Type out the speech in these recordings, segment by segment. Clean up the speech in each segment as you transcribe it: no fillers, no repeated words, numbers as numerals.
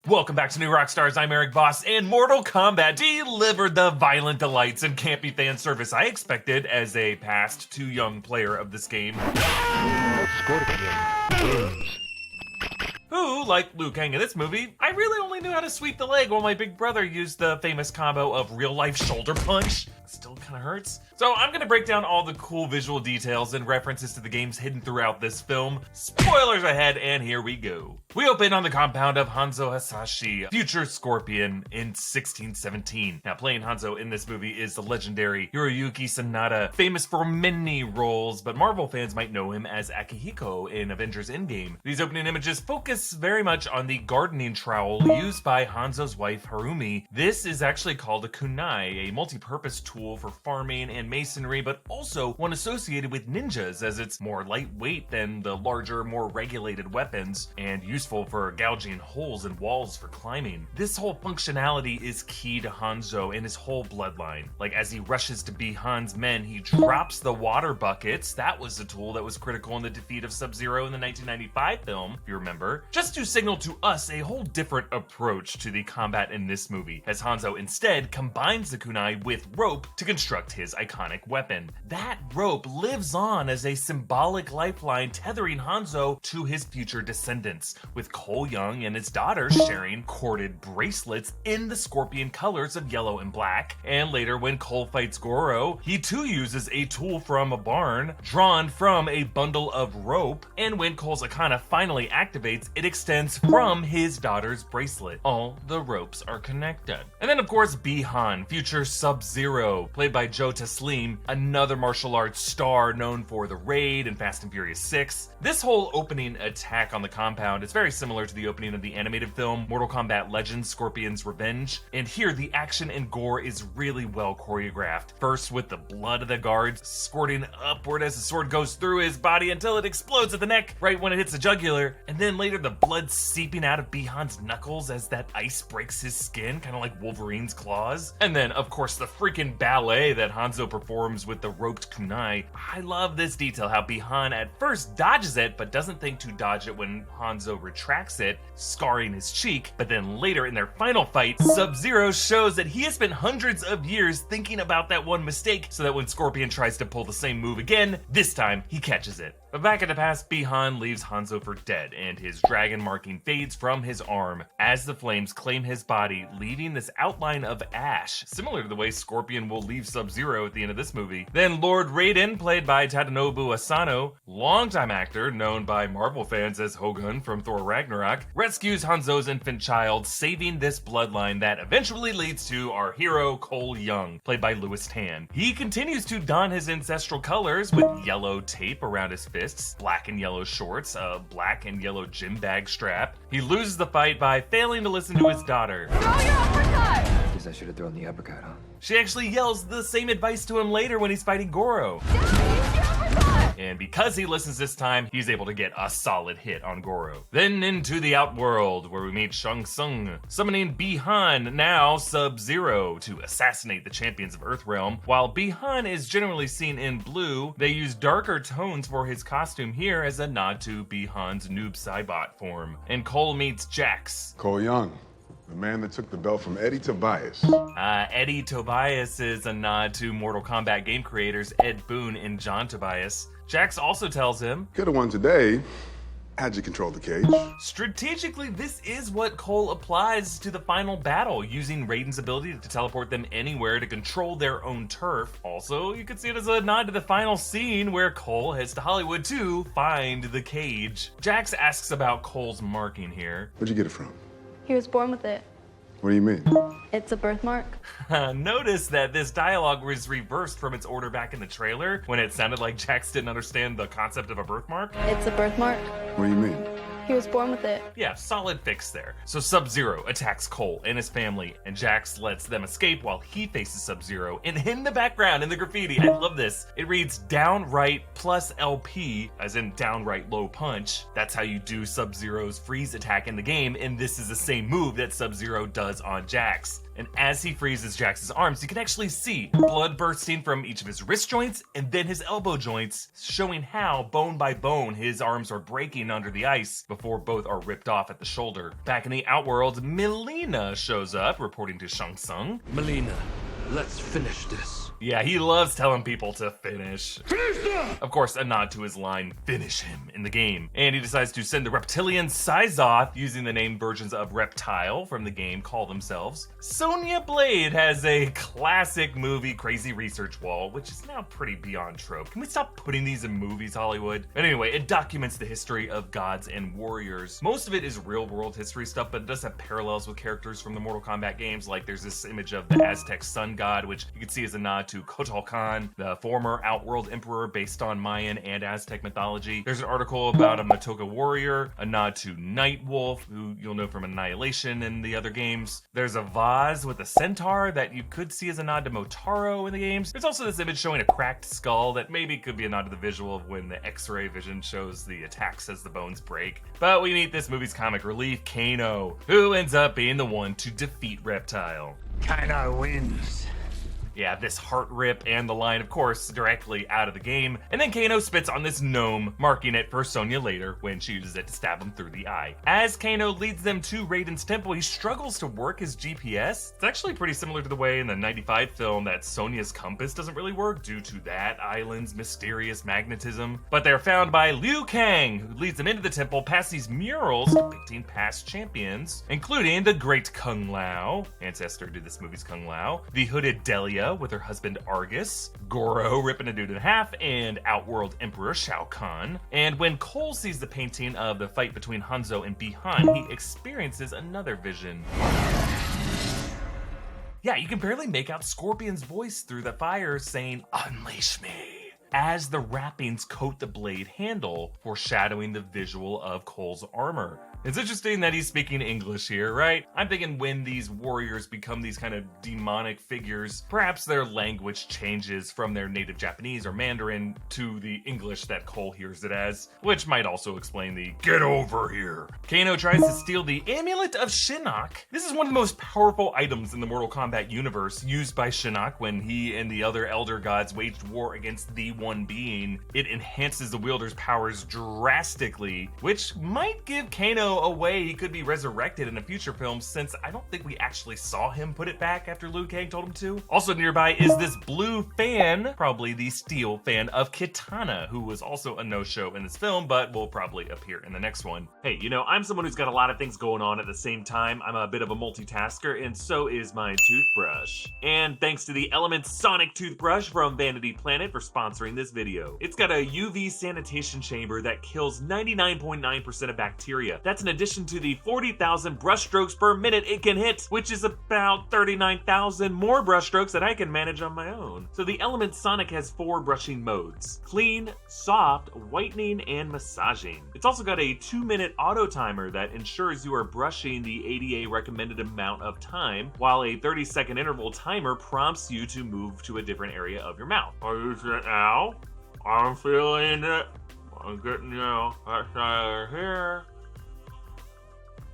Welcome back to New Rockstars. I'm Erik Voss, and Mortal Kombat delivered the violent delights and campy fan service I expected as a past too young player of this game. Scorpion wins. Who, like Liu Kang in this movie, I really only knew how to sweep the leg while my big brother used the famous combo of real-life shoulder punch. Still kind of hurts. So I'm gonna break down all the cool visual details and references to the games hidden throughout this film. Spoilers ahead, and here we go. We open on the compound of Hanzo Hasashi, future Scorpion, in 1617. Now, playing Hanzo in this movie is the legendary Hiroyuki Sanada, famous for many roles, but Marvel fans might know him as Akihiko in Avengers Endgame. These opening images focus very much on the gardening trowel used by Hanzo's wife Harumi. This is actually called a kunai, a multi-purpose tool for farming and masonry, but also one associated with ninjas, as it's more lightweight than the larger, more regulated weapons, and useful for gouging holes in walls for climbing. This whole functionality is key to Hanzo and his whole bloodline. Like, as he rushes to be Han's men, he drops the water buckets. That was the tool that was critical in the defeat of Sub-Zero in the 1995 film, if you remember, just to signal to us a whole different approach to the combat in this movie, as Hanzo instead combines the kunai with rope to construct his iconic weapon. That rope lives on as a symbolic lifeline tethering Hanzo to his future descendants, with Cole Young and his daughter sharing corded bracelets in the Scorpion colors of yellow and black. And later, when Cole fights Goro, he too uses a tool from a barn drawn from a bundle of rope, and when Cole's Akana finally activates, it extends from his daughter's bracelet. All the ropes are connected. And then, of course, Bi-Han, future Sub-Zero, played by Joe Taslim, another martial arts star known for The Raid and Fast and Furious 6. This whole opening attack on the compound is very similar to the opening of the animated film Mortal Kombat Legends: Scorpion's Revenge, and here the action and gore is really well choreographed. First with the blood of the guards squirting upward as the sword goes through his body until it explodes at the neck right when it hits the jugular, and then later the blood seeping out of Bi-Han's knuckles as that ice breaks his skin, kind of like Wolverine's claws. And then, of course, the freaking ballet that Hanzo performs with the roped kunai. I love this detail, how Bi-Han at first dodges it, but doesn't think to dodge it when Hanzo retracts it, scarring his cheek. But then later in their final fight, Sub-Zero shows that he has spent hundreds of years thinking about that one mistake, so that when Scorpion tries to pull the same move again, this time he catches it. But back in the past, Bi-Han leaves Hanzo for dead, and his dragon marking fades from his arm as the flames claim his body, leaving this outline of ash, similar to the way Scorpion will leave Sub-Zero at the end of this movie. Then Lord Raiden, played by Tadanobu Asano, longtime actor known by Marvel fans as Hogun from Thor Ragnarok, rescues Hanzo's infant child, saving this bloodline that eventually leads to our hero Cole Young, played by Louis Tan. He continues to don his ancestral colors with yellow tape around his fists, black and yellow shorts, a black and yellow gym bag strap. He loses the fight by failing to listen to his daughter. Throw your uppercut! Guess I should have thrown the uppercut, huh? She actually yells the same advice to him later when he's fighting Goro. Daddy, use your uppercut! And because he listens this time, he's able to get a solid hit on Goro. Then into the Outworld, where we meet Shang Tsung, summoning Bi-Han, now Sub-Zero, to assassinate the champions of Earthrealm. While Bi-Han is generally seen in blue, they use darker tones for his costume here as a nod to Bi-Han's noob Cybot form. And Cole meets Jax. Cole Young, the man that took the belt from Eddie Tobias. Eddie Tobias is a nod to Mortal Kombat game creators Ed Boon and John Tobias. Jax also tells him, Could have won today had you controlled the cage. strategically, this is what Cole applies to the final battle, using Raiden's ability to teleport them anywhere to control their own turf. Also, you could see it as a nod to the final scene where Cole heads to Hollywood to find the cage. Jax asks about Cole's marking here. Where'd you get it from? He was born with it. What do you mean? It's a birthmark. Notice that this dialogue was reversed from its order back in the trailer, when it sounded like Jax didn't understand the concept of a birthmark. It's a birthmark. What do you mean? He was born with it. Yeah, solid fix there. So Sub-Zero attacks Cole and his family, and Jax lets them escape while he faces Sub-Zero. And in the background, in the graffiti, I love this, it reads downright plus LP, as in downright low punch. That's how you do Sub-Zero's freeze attack in the game, and this is the same move that Sub-Zero does on Jax. And as he freezes Jax's arms, you can actually see blood bursting from each of his wrist joints and then his elbow joints, showing how, bone by bone, his arms are breaking under the ice before both are ripped off at the shoulder. Back in the Outworld, Melina shows up, reporting to Shang Tsung. Melina, let's finish this. Yeah, he loves telling people to finish. Finish them! Of course, a nod to his line, finish him, in the game. And he decides to send the reptilian Sizoth, using the name versions of Reptile from the game call themselves. Sonya Blade has a classic movie crazy research wall, which is now pretty beyond trope. Can we stop putting these in movies, Hollywood? But anyway, it documents the history of gods and warriors. Most of it is real world history stuff, but it does have parallels with characters from the Mortal Kombat games. Like there's this image of the Aztec sun god, which you can see as a nod to Kukulkan, the former Outworld Emperor based on Mayan and Aztec mythology. There's an article about a Matoka warrior, a nod to Nightwolf, who you'll know from Annihilation and the other games. There's a vase with a centaur that you could see as a nod to Motaro in the games. There's also this image showing a cracked skull that maybe could be a nod to the visual of when the X-ray vision shows the attacks as the bones break. But we meet this movie's comic relief, Kano, who ends up being the one to defeat Reptile. Kano wins. Yeah, this heart rip and the line, of course, directly out of the game. And then Kano spits on this gnome, marking it for Sonya later when she uses it to stab him through the eye. As Kano leads them to Raiden's temple, he struggles to work his GPS. It's actually pretty similar to the way in the 95 film that Sonya's compass doesn't really work due to that island's mysterious magnetism. But they're found by Liu Kang, who leads them into the temple past these murals depicting past champions, including the great Kung Lao, ancestor to this movie's Kung Lao, the hooded Delia with her husband Argus, Goro ripping a dude in half, and Outworld Emperor Shao Kahn. And when Cole sees the painting of the fight between Hanzo and Bi-Han, he experiences another vision. Yeah, you can barely make out Scorpion's voice through the fire saying, "Unleash me," as the wrappings coat the blade handle, foreshadowing the visual of Cole's armor. It's interesting that he's speaking English here, right? I'm thinking when these warriors become these kind of demonic figures, perhaps their language changes from their native Japanese or Mandarin to the English that Cole hears it as, which might also explain the "get over here." Kano tries to steal the Amulet of Shinnok. This is one of the most powerful items in the Mortal Kombat universe, used by Shinnok when he and the other Elder Gods waged war against the One Being. It enhances the wielder's powers drastically, which might give Kano a way he could be resurrected in a future film, since I don't think we actually saw him put it back after Liu Kang told him to. Also nearby is this blue fan, probably the steel fan of Kitana, who was also a no-show in this film, but will probably appear in the next one. Hey, you know, I'm someone who's got a lot of things going on at the same time. I'm a bit of a multitasker, and so is my toothbrush. And thanks to the Element Sonic toothbrush from Vanity Planet for sponsoring this video. It's got a UV sanitation chamber that kills 99.9% of bacteria. That's an addition to the 40,000 brushstrokes per minute it can hit, which is about 39,000 more brushstrokes that I can manage on my own. So the Element Sonic has 4 brushing modes: clean, soft, whitening, and massaging. It's also got a 2-minute auto timer that ensures you are brushing the ADA recommended amount of time, while a 30-second interval timer prompts you to move to a different area of your mouth. Are you saying, ow? I'm feeling it. I'm getting, that side here.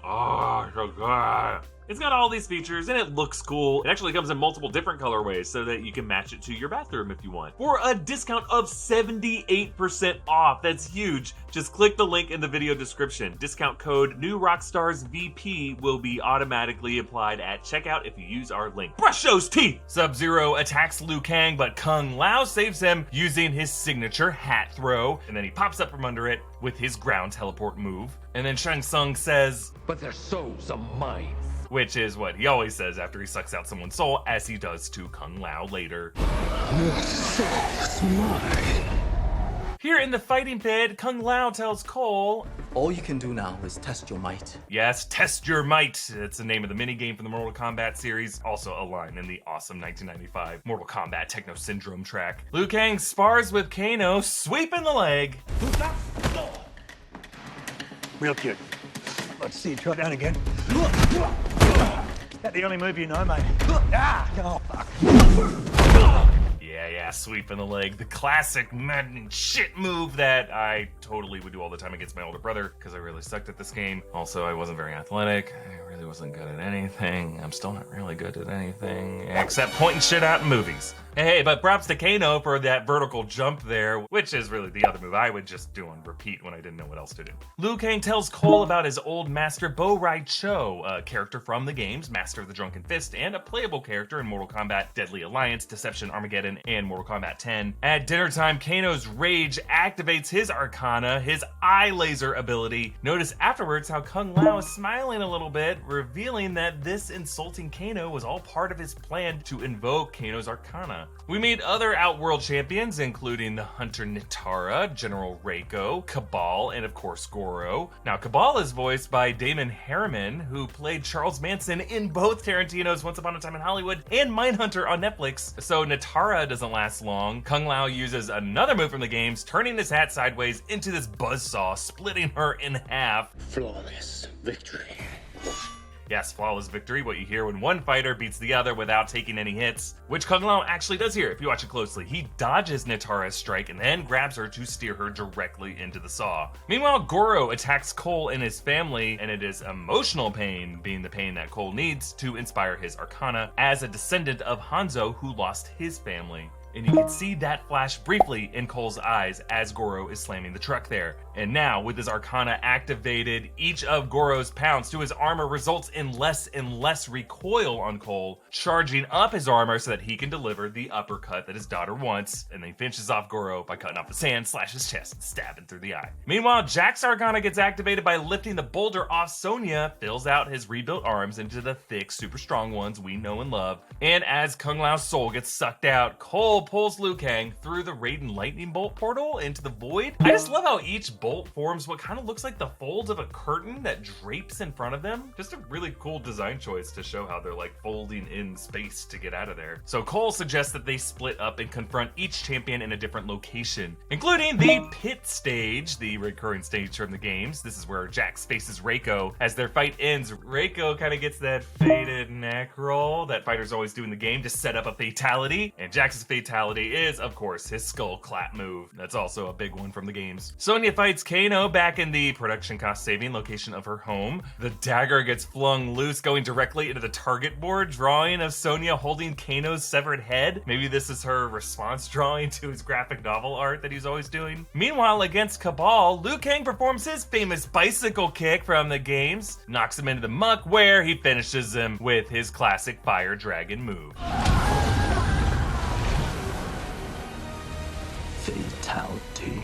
Oh, so good. It's got all these features and it looks cool. It actually comes in multiple different colorways so that you can match it to your bathroom if you want. For a discount of 78% off, that's huge. Just click the link in the video description. Discount code New Rockstars VP will be automatically applied at checkout if you use our link. Brush those teeth! Sub-Zero attacks Liu Kang, but Kung Lao saves him using his signature hat throw, and then he pops up from under it with his ground teleport move. And then Shang Tsung says, "But their souls are mine." Which is what he always says after he sucks out someone's soul, as he does to Kung Lao later. Your soul's mine. Here in the fighting pit, Kung Lao tells Cole, "All you can do now is test your might." yes, test your might. It's the name of the minigame from the Mortal Kombat series, also a line in the awesome 1995 Mortal Kombat Techno Syndrome track. Liu Kang spars with Kano, sweeping the leg. Real cute. Let's see you try it down again. Is that the only move you know, mate? Ah! Oh, fuck. Yeah, ass sweep in the leg, the classic maddening shit move that I totally would do all the time against my older brother because I really sucked at this game. Also, I wasn't very athletic. I really wasn't good at anything. I'm still not really good at anything except pointing shit out in movies. Hey, but props to Kano for that vertical jump there, which is really the other move I would just do on repeat when I didn't know what else to do. Liu Kang tells Cole about his old master Bo Rai Cho, a character from the games Master of the Drunken Fist and a playable character in Mortal Kombat Deadly Alliance, Deception Armageddon, and Mortal Kombat 10. At dinner time, Kano's rage activates his Arcana, his eye laser ability. Notice afterwards how Kung Lao is smiling a little bit, revealing that this insulting Kano was all part of his plan to invoke Kano's Arcana. We meet other Outworld champions, including the Hunter Nitara, General Reiko, Cabal, and of course Goro. Now, Cabal is voiced by Damon Harriman, who played Charles Manson in both Tarantino's Once Upon a Time in Hollywood and Mindhunter on Netflix, so Nitara doesn't last long. Kung Lao uses another move from the games, turning his hat sideways into this buzzsaw, splitting her in half. Flawless victory. Yes, flawless victory, what you hear when one fighter beats the other without taking any hits, which Kung Lao actually does here if you watch it closely. He dodges Nitara's strike and then grabs her to steer her directly into the saw. Meanwhile, Goro attacks Cole and his family, and it is emotional pain being the pain that Cole needs to inspire his Arcana as a descendant of Hanzo who lost his family. And you can see that flash briefly in Cole's eyes as Goro is slamming the truck there. And now, with his Arcana activated, each of Goro's pounds to his armor results in less and less recoil on Cole, charging up his armor so that he can deliver the uppercut that his daughter wants, and then finishes off Goro by cutting off his hand, slashes his chest, and stabbing through the eye. Meanwhile, Jack's Arcana gets activated by lifting the boulder off Sonya, fills out his rebuilt arms into the thick, super strong ones we know and love, and as Kung Lao's soul gets sucked out, Cole pulls Liu Kang through the Raiden lightning bolt portal into the void. I just love how each bolt forms what kind of looks like the folds of a curtain that drapes in front of them. Just a really cool design choice to show how they're like folding in space to get out of there. So Cole suggests that they split up and confront each champion in a different location, including the pit stage, the recurring stage from the games. This is where Jax faces Reiko. As their fight ends, Reiko kind of gets that faded neck roll that fighters always do in the game to set up a fatality, and Jax's fatality is, of course, his skull clap move. That's also a big one from the games. Sonya fights Kano back in the production cost saving location of her home. The dagger gets flung loose, going directly into the target board drawing of Sonya holding Kano's severed head. Maybe this is her response drawing to his graphic novel art that he's always doing. Meanwhile, against Cabal, Liu Kang performs his famous bicycle kick from the games, knocks him into the muck where he finishes him with his classic Fire Dragon move. Fatality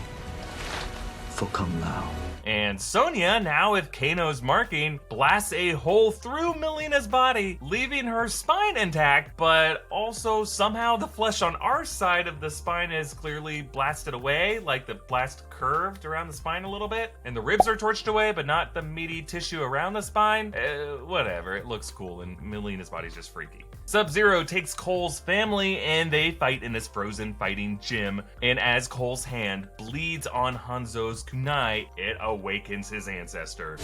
for Kung Lao. And Sonya, now with Kano's marking, blasts a hole through Melina's body, leaving her spine intact, but also somehow the flesh on our side of the spine is clearly blasted away, like the blast curved around the spine a little bit, and the ribs are torched away, but not the meaty tissue around the spine. Whatever, it looks cool, and Melina's body's just freaky. Sub-Zero takes Cole's family and they fight in this frozen fighting gym, and as Cole's hand bleeds on Hanzo's kunai, it awakens his ancestor.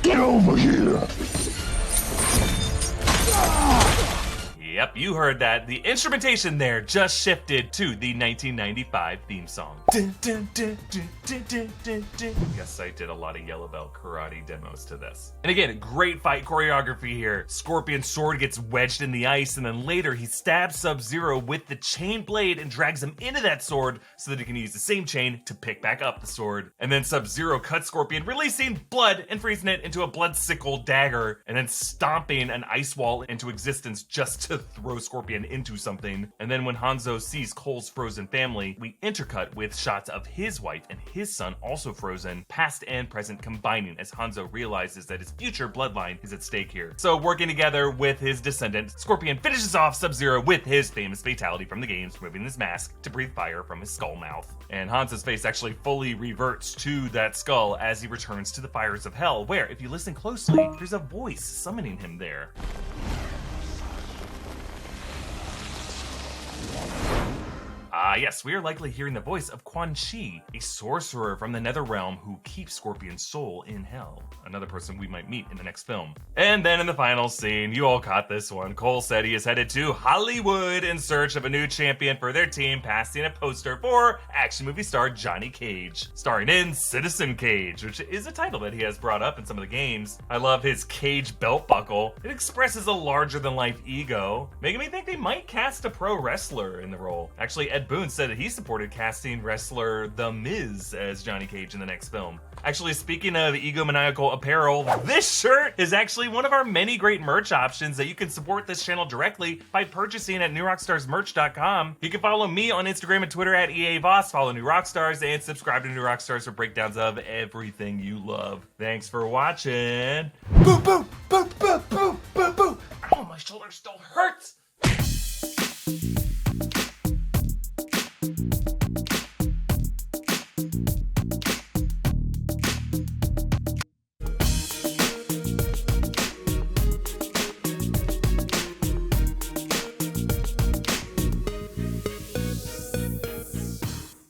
Get over here! Yep, you heard that. The instrumentation there just shifted to the 1995 theme song. Yes, I did a lot of Yellow Belt karate demos to this. And again, great fight choreography here. Scorpion's sword gets wedged in the ice, and then later he stabs Sub-Zero with the chain blade and drags him into that sword so that he can use the same chain to pick back up the sword. And then Sub-Zero cuts Scorpion, releasing blood and freezing it into a blood sickle dagger, and then stomping an ice wall into existence just to throw Scorpion into something. And then when Hanzo sees Cole's frozen family, we intercut with shots of his wife and his son also frozen, past and present combining as Hanzo realizes that his future bloodline is at stake here. So working together with his descendant, Scorpion finishes off Sub-Zero with his famous fatality from the games, removing his mask to breathe fire from his skull mouth. And Hanzo's face actually fully reverts to that skull as he returns to the fires of hell, where, if you listen closely, there's a voice summoning him there. Yes, we are likely hearing the voice of Quan Chi, a sorcerer from the Netherrealm who keeps Scorpion's soul in hell. Another person we might meet in the next film. And then in the final scene, you all caught this one. Cole said he is headed to Hollywood in search of a new champion for their team, passing a poster for action movie star Johnny Cage, starring in Citizen Cage, which is a title that he has brought up in some of the games. I love his Cage belt buckle. It expresses a larger-than-life ego, making me think they might cast a pro wrestler in the role. Actually, Ed Boon said that he supported casting wrestler The Miz as Johnny Cage in the next film. Actually, speaking of egomaniacal apparel, this shirt is actually one of our many great merch options that you can support this channel directly by purchasing at newrockstarsmerch.com. You can follow me on Instagram and Twitter at EA Voss, follow New Rockstars, and subscribe to New Rockstars for breakdowns of everything you love. Thanks for watching. Boop, boop.